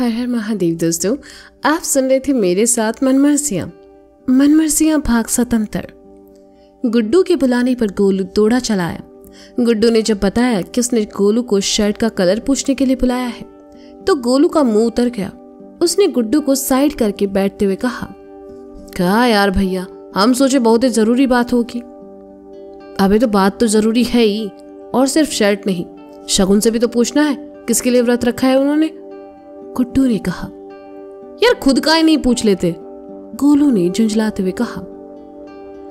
हर हर महादेव। दोस्तों, आप सुन रहे थे मेरे साथ मनमर्जियां भाग 77। गुड्डू के बुलाने पर गोलू दौड़ा चला आया। गुड्डू ने जब बताया कि उसने गोलू को शर्ट का कलर पूछने के लिए बुलाया है तो गोलू का मुंह उतर गया। उसने गुड्डू को साइड करके बैठते हुए कहा यार भैया, हम सोचे बहुत ही जरूरी बात होगी। अबे तो बात तो जरूरी है ही, और सिर्फ शर्ट नहीं, शगुन से भी तो पूछना है किसके लिए व्रत रखा है उन्होंने। गुड्डू ने कहा, यार खुद का ही नहीं पूछ लेते। गोलू ने झुंझलाते हुए कहा,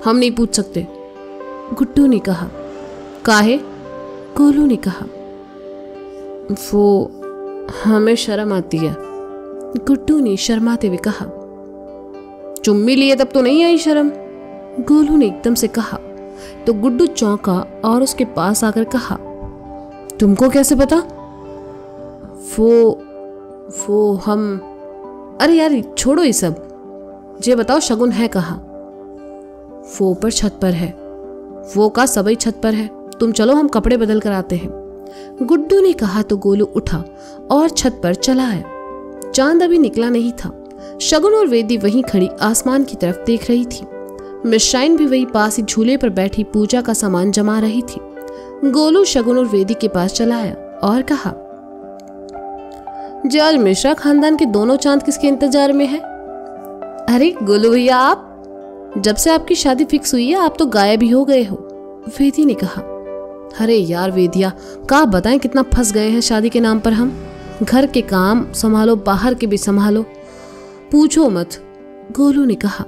हम नहीं पूछ सकते। गुड्डू ने कहा, काहे? गोलू ने कहा, वो हमें शर्म आती है। गुड्डू ने शर्माते हुए कहा, चुम्मी लिए तब तो नहीं आई शर्म। गोलू ने एकदम से कहा तो गुड्डू चौंका और उसके पास आकर कहा, तुमको कैसे पता? वो हम, अरे यार छोड़ो ये सब, ये बताओ शगुन है कहाँ? वो ऊपर छत पर है। वो का सबई छत पर है, तुम चलो हम कपड़े बदल कर आते हैं। गुड्डू ने कहा तो गोलू उठा और छत पर चला आया। चांद अभी निकला नहीं था। शगुन और वेदी वहीं खड़ी आसमान की तरफ देख रही थी। मिश्राइन भी वही पास ही झूले पर बैठी पूजा का सामान जमा रही थी। गोलू शगुन और वेदी के पास चला आया और कहा, जी आज मिश्रा खानदान के दोनों चांद किसके इंतजार में है? अरे गोलू भैया, आप जब से आपकी शादी फिक्स हुई है आप तो गायब ही हो गए हो। वेदी ने कहा, अरे यार वेदिया, क्या बताएं कितना फंस गए हैं शादी के नाम पर हम। घर के काम संभालो, बाहर के भी संभालो, पूछो मत। गोलू ने कहा,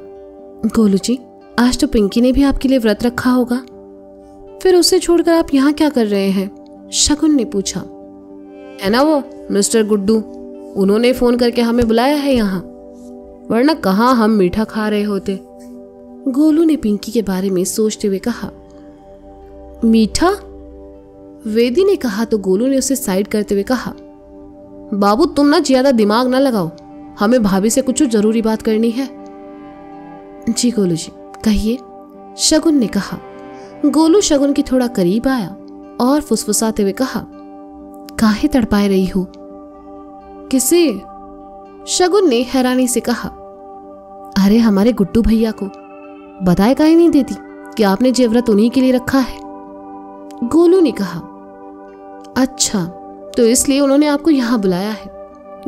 गोलू जी आज तो पिंकी ने भी आपके लिए व्रत रखा होगा, फिर उसे छोड़कर आप यहाँ क्या कर रहे हैं? शगुन ने पूछा। है ना वो मिस्टर गुड्डू, उन्होंने फोन करके हमें बुलाया है यहाँ, वरना कहाँ हम मीठा खा रहे होते। गोलू ने पिंकी के बारे में सोचते हुए कहा, मीठा? वेदी ने कहा तो गोलू ने उसे साइड करते हुए कहा, बाबू तुम ना ज्यादा दिमाग ना लगाओ, हमें भाभी से कुछ जरूरी बात करनी है। जी गोलू जी कहिए, शगुन ने कहा। गोलू शगुन की थोड़ा करीब आया और फुसफुसाते हुए कहा, काहे तड़पाए रही हो? किसे? शगुन ने हैरानी से कहा, अरे हमारे गुड्डू भैया को। बताए काहे नहीं देती कि आपने ये व्रत उन्हीं के लिए रखा है? गोलू ने कहा, अच्छा तो इसलिए उन्होंने आपको यहां बुलाया है।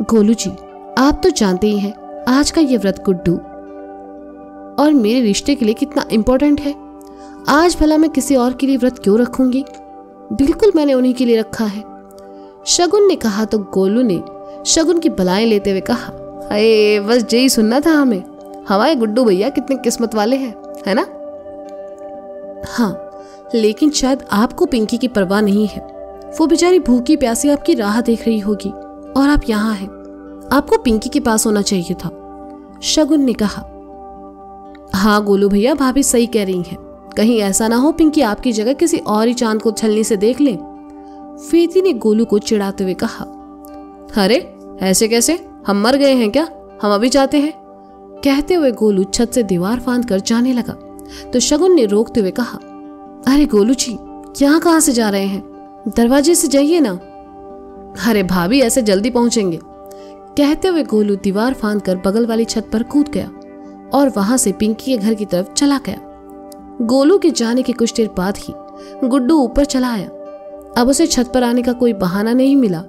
गोलू जी आप तो जानते ही हैं आज का ये व्रत गुड्डू और मेरे रिश्ते के लिए कितना इंपॉर्टेंट है। आज भला मैं किसी और के लिए व्रत क्यों रखूंगी? बिल्कुल मैंने उन्हीं के लिए रखा है। शगुन ने कहा तो गोलू ने शगुन की बलाएं लेते हुए कहा, अरे बस यही सुनना था हमें, हमारे गुड्डू भैया कितने किस्मत वाले हैं, है ना? हाँ, लेकिन शायद आपको पिंकी की परवाह नहीं है। वो बेचारी भूखी प्यासी आपकी राह देख रही होगी और आप यहाँ हैं। आपको पिंकी के पास होना चाहिए था। शगुन ने कहा, हाँ गोलू भैया, भाभी सही कह रही हैं, कहीं ऐसा ना हो पिंकी आपकी जगह किसी और ही चांद को छलनी से देख ले। वेदी ने गोलू को चिढ़ाते हुए कहा, अरे ऐसे कैसे, हम मर गए हैं क्या? हम अभी जाते हैं। कहते हुए गोलू छत से दीवार फांद कर जाने लगा तो शगुन ने रोकते हुए कहा, अरे गोलू जी यहाँ कहाँ से जा रहे हैं? दरवाजे से जाइए ना। अरे भाभी ऐसे जल्दी पहुंचेंगे। कहते हुए गोलू दीवार फांद कर बगल वाली छत पर कूद गया और वहां से पिंकी के घर की तरफ चला गया। गोलू के जाने के कुछ देर बाद ही गुड्डू ऊपर चला आया। अब उसे छत पर आने का कोई बहाना नहीं मिला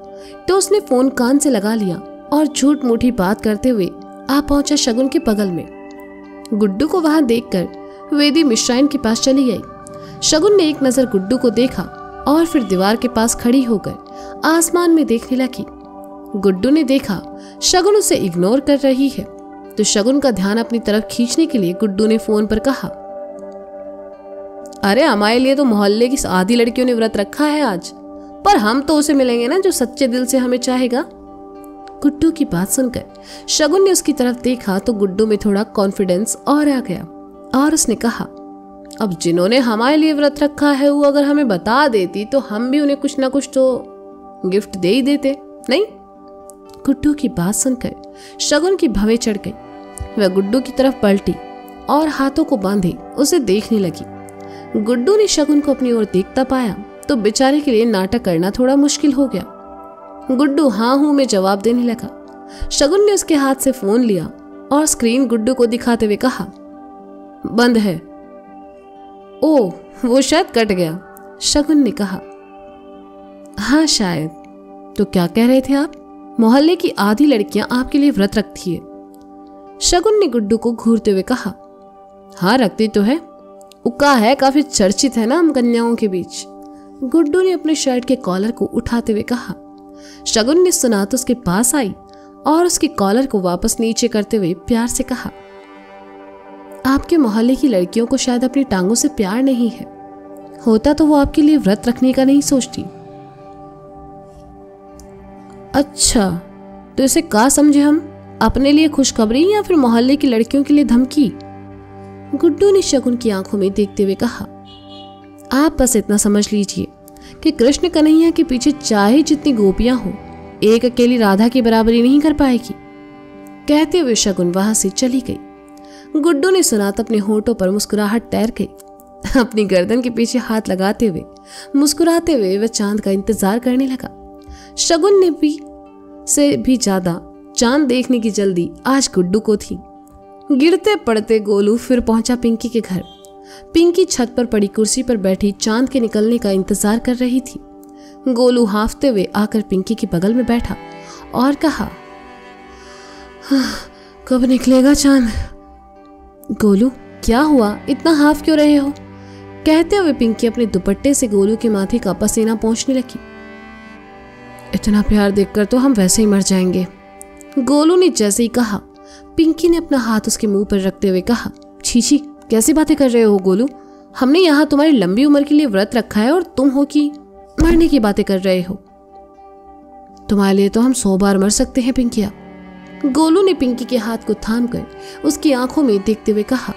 तो उसने फोन कान से लगा लिया और झूठ मूठी बात करते हुए आ पहुंचा शगुन के बगल में। गुड्डू को वहां देखकर वेदी मिश्राइन के पास चली गई। शगुन ने एक नजर गुड्डू को देखा और फिर दीवार के पास खड़ी होकर आसमान में देखने लगी। गुड्डू ने देखा शगुन उसे इग्नोर कर रही है तो शगुन का ध्यान अपनी तरफ खींचने के लिए गुड्डू ने फोन पर कहा, अरे हमारे लिए तो मोहल्ले की आधी लड़कियों ने व्रत रखा है आज, पर हम तो उसे मिलेंगे ना जो सच्चे दिल से हमें चाहेगा। गुड्डू की बात सुनकर शगुन ने उसकी तरफ देखा तो गुड्डू में थोड़ा कॉन्फिडेंस और आ गया और उसने कहा, अब जिन्होंने हमारे लिए व्रत रखा है वो अगर हमें बता देती तो हम भी उन्हें कुछ ना कुछ तो गिफ्ट दे ही देते, नहीं? गुड्डू की बात सुनकर शगुन की भवें चढ़ गई। वह गुड्डू की तरफ पलटी और हाथों को बांधे उसे देखने लगी। गुड्डू ने शगुन को अपनी ओर देखता पाया तो बेचारे के लिए नाटक करना थोड़ा मुश्किल हो गया। गुड्डू हाँ हूं में जवाब देने लगा। शगुन ने उसके हाथ से फोन लिया और स्क्रीन गुड्डू को दिखाते हुए कहा, बंद है। ओह, वो शायद कट गया, शगुन ने कहा। हाँ शायद। तो क्या कह रहे थे आप? मोहल्ले की आधी लड़कियां आपके लिए व्रत रखती है, शगुन ने गुड्डू को घूरते हुए कहा। हाँ रखती तो है, उक्का है, काफी चर्चित है ना हम कन्याओं के बीच, गुड्डू ने अपने शर्ट के कॉलर को उठाते हुए कहा। शगुन ने सुना तो उसके पास आई और उसके कॉलर को वापस नीचे करते हुए प्यार से कहा, आपके मोहल्ले की लड़कियों को शायद अपनी टांगों से प्यार नहीं है, होता तो वो आपके लिए व्रत रखने का नहीं सोचती। अच्छा, तो इसे क्या समझे हम, अपने लिए खुशखबरी या फिर मोहल्ले की लड़कियों के लिए धमकी? गुड्डू ने शगुन की आंखों में देखते हुए कहा। आप बस इतना समझ लीजिए कि कृष्ण कन्हैया के पीछे चाहे जितनी गोपियां हो, एक अकेली राधा की बराबरी नहीं कर पाएगी। कहते हुए शगुन वहां से चली गई। गुड्डू ने सुना तो अपने होठों पर मुस्कुराहट तैर गई। अपनी गर्दन के पीछे हाथ लगाते हुए मुस्कुराते हुए वह चांद का इंतजार करने लगा। शगुन ने भी से भी ज्यादा चांद देखने की जल्दी आज गुड्डू को थी। गिरते पड़ते गोलू फिर पहुंचा पिंकी के घर। पिंकी छत पर पड़ी कुर्सी पर बैठी चांद के निकलने का इंतजार कर रही थी। गोलू हांफते हुए आकर पिंकी के बगल में बैठा और कहा, कब निकलेगा चांद? गोलू क्या हुआ, इतना हाफ क्यों रहे हो? कहते हुए पिंकी अपने दुपट्टे से गोलू के माथे का पसीना पोंछने लगी। इतना प्यार देखकर तो हम वैसे ही मर जाएंगे, गोलू ने जैसे ही कहा। पिंकी ने अपना हाथ उसके मुंह पर रखते हुए कहा, छी छी, कैसी बातें कर रहे हो गोलू, हमने यहाँ तुम्हारी लंबी उम्र के लिए व्रत रखा है और तुम हो कि मरने की बातें कर रहे हो। तुम्हारे लिए तो हम 100 बार मर सकते हैं पिंकिया, गोलू ने पिंकी के हाथ को थामकर उसकी आंखों में देखते हुए कहा।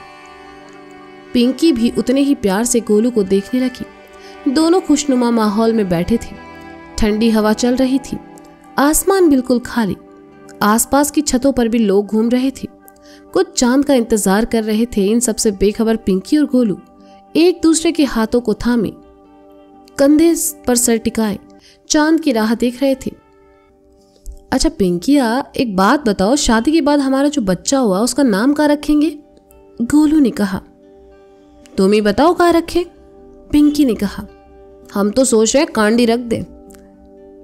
पिंकी भी उतने ही प्यार से गोलू को देखने लगी। दोनों खुशनुमा माहौल में बैठे थे। ठंडी हवा चल रही थी, आसमान बिल्कुल खाली। आसपास की छतों पर भी लोग घूम रहे थे, कुछ चांद का इंतजार कर रहे थे। इन सबसे बेखबर पिंकी और गोलू एक दूसरे के हाथों को थामे कंधे पर सर टिकाए चांद की राह देख रहे थे। अच्छा पिंकिया, एक बात बताओ, शादी के बाद हमारा जो बच्चा हुआ उसका नाम क्या रखेंगे? गोलू ने कहा। तुम ही बताओ क्या रखें, पिंकी ने कहा। हम तो सोच रहे कांडी रख दे,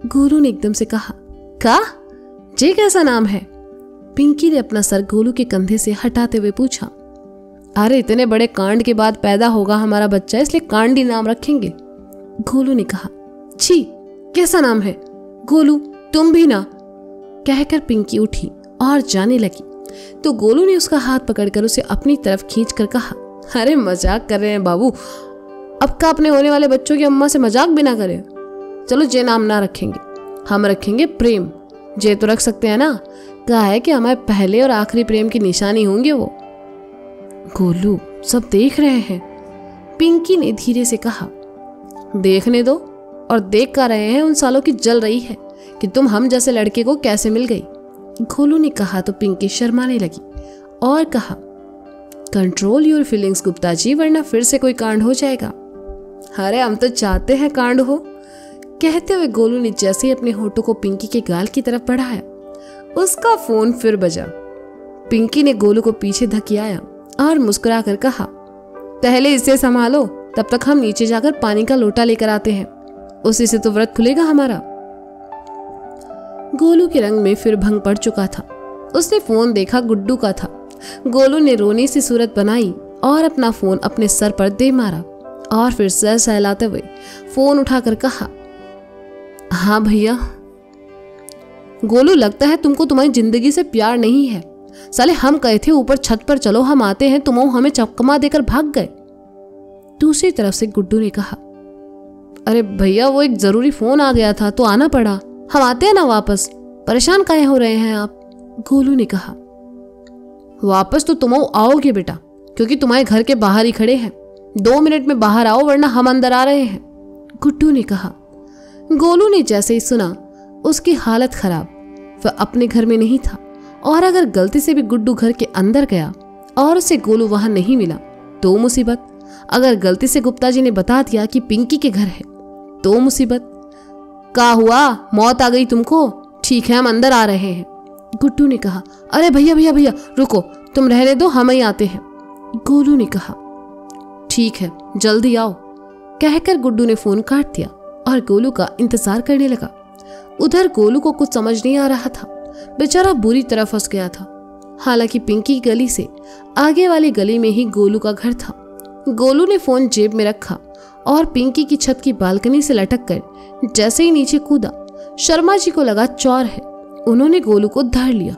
गोलू ने एकदम से कहा। का जे कैसा नाम है? पिंकी ने अपना सर गोलू के कंधे से हटाते हुए पूछा। अरे इतने बड़े कांड के बाद पैदा होगा हमारा बच्चा, इसलिए कांडी नाम रखेंगे, गोलू ने कहा। छी, कैसा नाम है? गोलू तुम भी ना, कहकर पिंकी उठी और जाने लगी तो गोलू ने उसका हाथ पकड़कर उसे अपनी तरफ खींचकर कहा, अरे मजाक कर रहे हैं बाबू, अब का अपने होने वाले बच्चों की अम्मा से मजाक भी ना करें। चलो जे नाम ना रखेंगे, हम रखेंगे प्रेम। जे तो रख सकते हैं ना, कहा है कि हमारे पहले और आखिरी प्रेम की निशानी होंगे वो। गोलू सब देख रहे हैं, पिंकी ने धीरे से कहा। देखने दो, और देख कर रहे हैं उन सालों की जल रही है कि तुम हम जैसे लड़के को कैसे मिल गई, गोलू ने कहा तो पिंकी शर्माने लगी और कहा, control your feelings Gupta ji, वरना फिर से कोई कांड हो जाएगा। अरे हम तो चाहते हैं कांड हो, कहते हुए गोलू ने जैसे ही अपने होठों को पिंकी के गाल की तरफ बढ़ाया, उसका फोन फिर बजा। पिंकी ने गोलू को पीछे धकियाया और मुस्कुराकर कहा, पहले इसे संभालो, तब तक हम नीचे जाकर पानी का लोटा लेकर आते हैं, उसी से तो व्रत खुलेगा हमारा। गोलू के रंग में फिर भंग पड़ चुका था। उसने फोन देखा, गुड्डू का था। गोलू ने रोनी सी सूरत बनाई और अपना फोन अपने सर पर दे मारा और फिर सर सहलाते हुए फोन उठाकर कहा, हाँ भैया। गोलू लगता है तुमको तुम्हारी जिंदगी से प्यार नहीं है, साले हम कहे थे ऊपर छत पर चलो हम आते हैं, तुम हमें चकमा देकर भाग गए। दूसरी तरफ से गुड्डू ने कहा, अरे भैया वो एक जरूरी फोन आ गया था तो आना पड़ा, हम आते हैं ना वापस, परेशान काहे हो रहे हैं आप, गोलू ने कहा। वापस तो तुम आओगे बेटा, क्योंकि तुम्हारे घर के बाहर ही खड़े हैं, 2 मिनट में बाहर आओ वरना हम अंदर आ रहे हैं, गुड्डू ने कहा। गोलू ने जैसे ही सुना उसकी हालत खराब, वह अपने घर में नहीं था और अगर गलती से भी गुड्डू घर के अंदर गया और उसे गोलू वहां नहीं मिला तो मुसीबत। अगर गलती से गुप्ता जी ने बता दिया कि पिंकी के घर है तो मुसीबत। का हुआ, मौत आ गई तुमको? ठीक है हम अंदर आ रहे हैं, गुड्डू ने कहा। अरे भैया भैया भैया रुको, तुम रहने दो, हम ही आते हैं। गोलू ने कहा। ठीक है, जल्दी आओ, कहकर गुड्डू ने फोन काट दिया और गोलू का इंतजार करने लगा। उधर गोलू को कुछ समझ नहीं आ रहा था, बेचारा बुरी तरह फंस गया था। हालांकि पिंकी की गली से आगे वाली गली में ही गोलू का घर था। गोलू ने फोन जेब में रखा और पिंकी की छत की बालकनी से लटक कर जैसे ही नीचे कूदा, शर्मा जी को लगा चौर है। उन्होंने गोलू को धर लिया।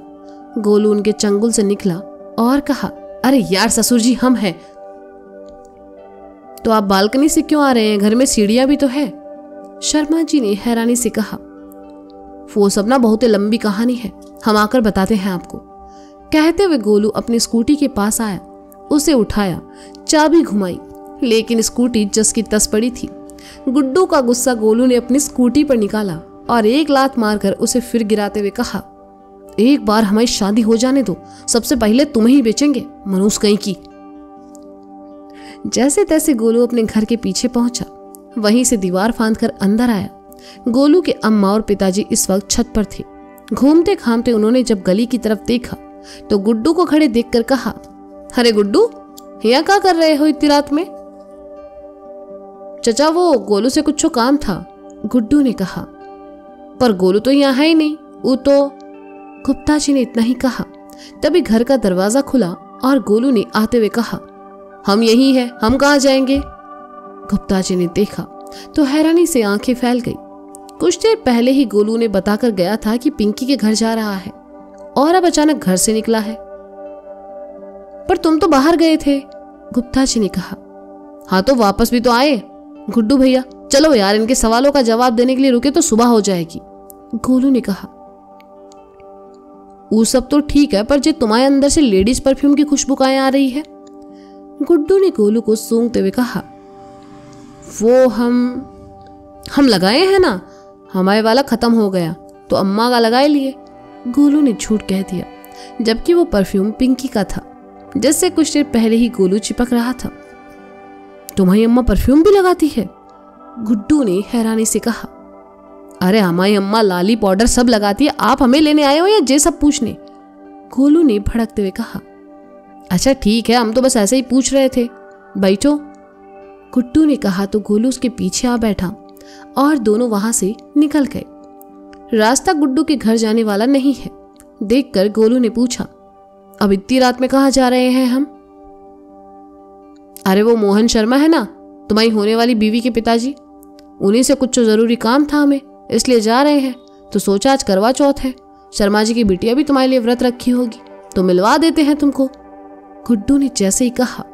गोलू उनके चंगुल से निकला और कहा, अरे यार ससुर जी, हम हैं। तो आप बालकनी से क्यों आ रहे हैं? घर में सीढ़ियां भी तो है। शर्मा जी ने हैरानी से कहा। वो सब ना बहुत लंबी कहानी है, हम आकर बताते हैं आपको। कहते हुए गोलू अपनी स्कूटी के पास आया, उसे उठाया, चाबी घुमाई, लेकिन स्कूटी जस की तस पड़ी थी। गुड्डू का गुस्सा गोलू ने अपनी स्कूटी पर निकाला और एक लात मारकर उसे फिर गिराते हुए कहा, एक बार हमारी शादी हो जाने दो, सबसे पहले तुम्हें ही बेचेंगे, मनूस कहीं की। जैसे तैसे गोलू अपने घर के पीछे पहुंचा, वहीं से दीवार फांदकर अंदर आया। गोलू के अम्मा और पिताजी इस वक्त छत पर थे। घूमते घामते उन्होंने जब गली की तरफ देखा तो गुड्डू को खड़े देखकर कहा, अरे गुड्डू, यहाँ क्या कर रहे हो इतनी रात में? चचा वो गोलू से कुछ काम था, गुड्डू ने कहा। पर गोलू तो यहाँ है ही नहीं, वो तो। गुप्ता जी ने इतना ही कहा, तभी घर का दरवाजा खुला और गोलू ने आते हुए कहा, हम यही हैं, हम कहाँ जाएंगे? गुप्ता जी ने देखा तो हैरानी से आंखें फैल गई। कुछ देर पहले ही गोलू ने बताकर गया था कि पिंकी के घर जा रहा है और अब अचानक घर से निकला है। पर तुम तो बाहर गए थे, गुप्ता जी ने कहा। हाँ तो वापस भी तो आए। गुड्डू भैया चलो यार, इनके सवालों का जवाब देने के लिए रुके तो सुबह हो जाएगी, गोलू ने कहा। वो सब तो ठीक है, पर जो तुम्हारे अंदर से लेडीज परफ्यूम की खुशबू कहाँ आ रही है? गुड्डू ने गोलू को सूंघते हुए कहा। वो हम लगाए हैं ना, हमारे वाला खत्म हो गया तो अम्मा का लगाए लिए, गोलू ने झूठ कह दिया, जबकि वो परफ्यूम पिंकी का था, जिससे कुछ देर पहले ही गोलू चिपक रहा था। तुम्हारी अम्मा परफ्यूम भी लगाती है? गुड्डू ने हैरानी से कहा। अरे हमारी अम्मा लाली पाउडर सब लगाती है, आप हमें लेने आए हो या ये सब पूछने? गोलू ने भड़कते हुए कहा। अच्छा ठीक है, हम तो बस ऐसे ही पूछ रहे थे, बैठो, गुड्डू ने कहा। तो गोलू उसके पीछे आ बैठा और दोनों वहां से निकल गए। रास्ता गुड्डू के घर जाने वाला नहीं है। देखकर गोलू ने पूछा, अब इतनी रात में कहाँ जा रहे हैं हम? अरे वो मोहन शर्मा है ना, तुम्हारी होने वाली बीवी के पिताजी, उन्हीं से कुछ जरूरी काम था हमें, इसलिए जा रहे हैं। तो सोचा आज करवा चौथ है, शर्मा जी की बिटिया भी तुम्हारे लिए व्रत रखी होगी, तो मिलवा देते हैं तुमको। गुड्डू ने जैसे ही कहा,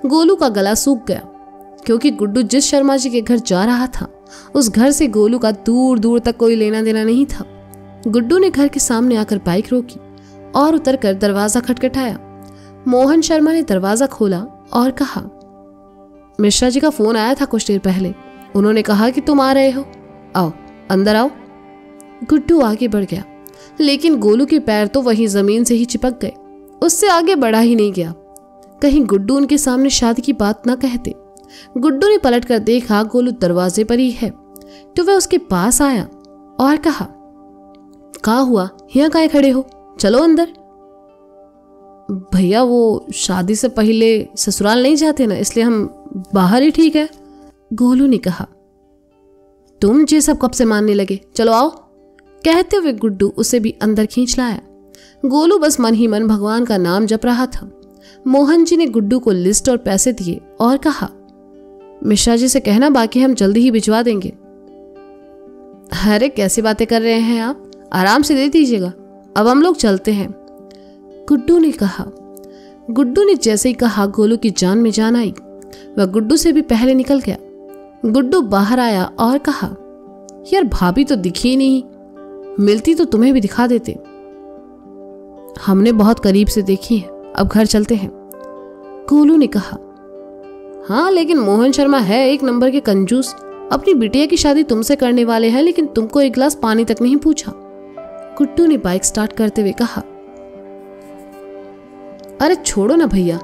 गोलू का गला सूख गया, क्योंकि गुड्डू जिस शर्मा जी के घर जा रहा था उस घर से गोलू का दूर दूर तक कोई लेना देना नहीं था। गुड्डू ने घर के सामने आकर बाइक रोकी और उतरकर दरवाजा खटखटाया। मोहन शर्मा ने दरवाजा खोला और कहा, मिश्रा जी का फोन आया था कुछ देर पहले, उन्होंने कहा कि तुम आ रहे हो, आओ अंदर आओ। गुड्डू आगे बढ़ गया, लेकिन गोलू के पैर तो वहीं जमीन से ही चिपक गए, उससे आगे बढ़ा ही नहीं गया। कहीं गुड्डू उनके सामने शादी की बात ना कहते। गुड्डू ने पलटकर देखा गोलू दरवाजे पर ही है, तो वह उसके पास आया और कहा, क्या हुआ, यहाँ काहे खड़े हो, चलो अंदर। भैया वो शादी से पहले ससुराल नहीं जाते ना, इसलिए हम बाहर ही ठीक है, गोलू ने कहा। तुम ये सब कब से मानने लगे, चलो आओ, कहते हुए गुड्डू उसे भी अंदर खींच लाया। गोलू बस मन ही मन भगवान का नाम जप रहा था। मोहन जी ने गुड्डू को लिस्ट और पैसे दिए और कहा, मिश्रा जी से कहना बाकी हम जल्दी ही भिजवा देंगे। अरे कैसी बातें कर रहे हैं आप, आराम से दे दीजिएगा, अब हम लोग चलते हैं, गुड्डू ने कहा। गुड्डू ने जैसे ही कहा गोलू की जान में जान आई, वह गुड्डू से भी पहले निकल गया। गुड्डू बाहर आया और कहा, यार भाभी तो दिखी नहीं, मिलती तो तुम्हें भी दिखा देते। हमने बहुत करीब से देखी है, अब घर चलते हैं, गोलू ने कहा। हाँ लेकिन मोहन शर्मा है एक नंबर के कंजूस, अपनी बिटिया की शादी तुमसे करने वाले हैं, लेकिन तुमको एक गिलास पानी तक नहीं पूछा, गुड्डू ने बाइक स्टार्ट करते हुए कहा। अरे छोड़ो ना भैया,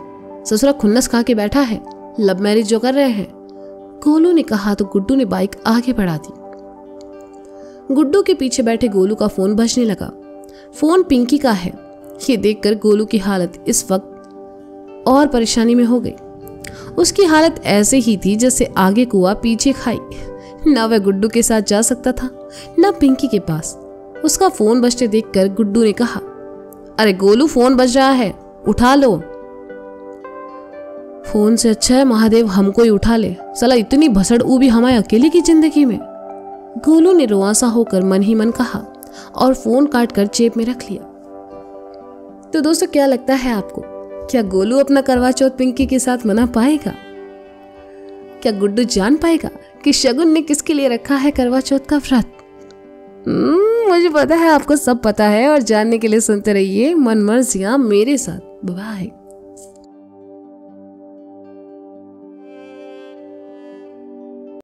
ससुरा खुन्नस खा के बैठा है, लव मैरिज जो कर रहे हैं, गोलू ने कहा। तो गुड्डू ने बाइक आगे बढ़ा दी। गुड्डू के पीछे बैठे गोलू का फोन बजने लगा। फोन पिंकी का है। ये देखकर गोलू की हालत इस वक्त और परेशानी में हो गई। उसकी हालत ऐसे ही थी जैसे आगे कुआ पीछे खाई। ना वह गुड्डू के साथ जा सकता था, ना पिंकी के पास। उसका फोन बजते देखकर गुड्डू ने कहा, अरे गोलू फोन बज रहा है, उठा लो। फोन से अच्छा है महादेव हमको ही उठा ले, साला इतनी भसड़ भी हमारे अकेले की जिंदगी में। गोलू ने रुआंसा होकर मन ही मन कहा और फोन काट कर जेब में रख लिया। तो दोस्तों क्या लगता है आपको, क्या गोलू अपना करवा चौथ पिंकी के साथ मना पाएगा? क्या गुड्डू जान पाएगा कि शगुन ने किसके लिए रखा है करवा चौथ का व्रत? मुझे पता है आपको सब पता है, और जानने के लिए सुनते रहिए मन मर्जियां मेरे साथ। बाय।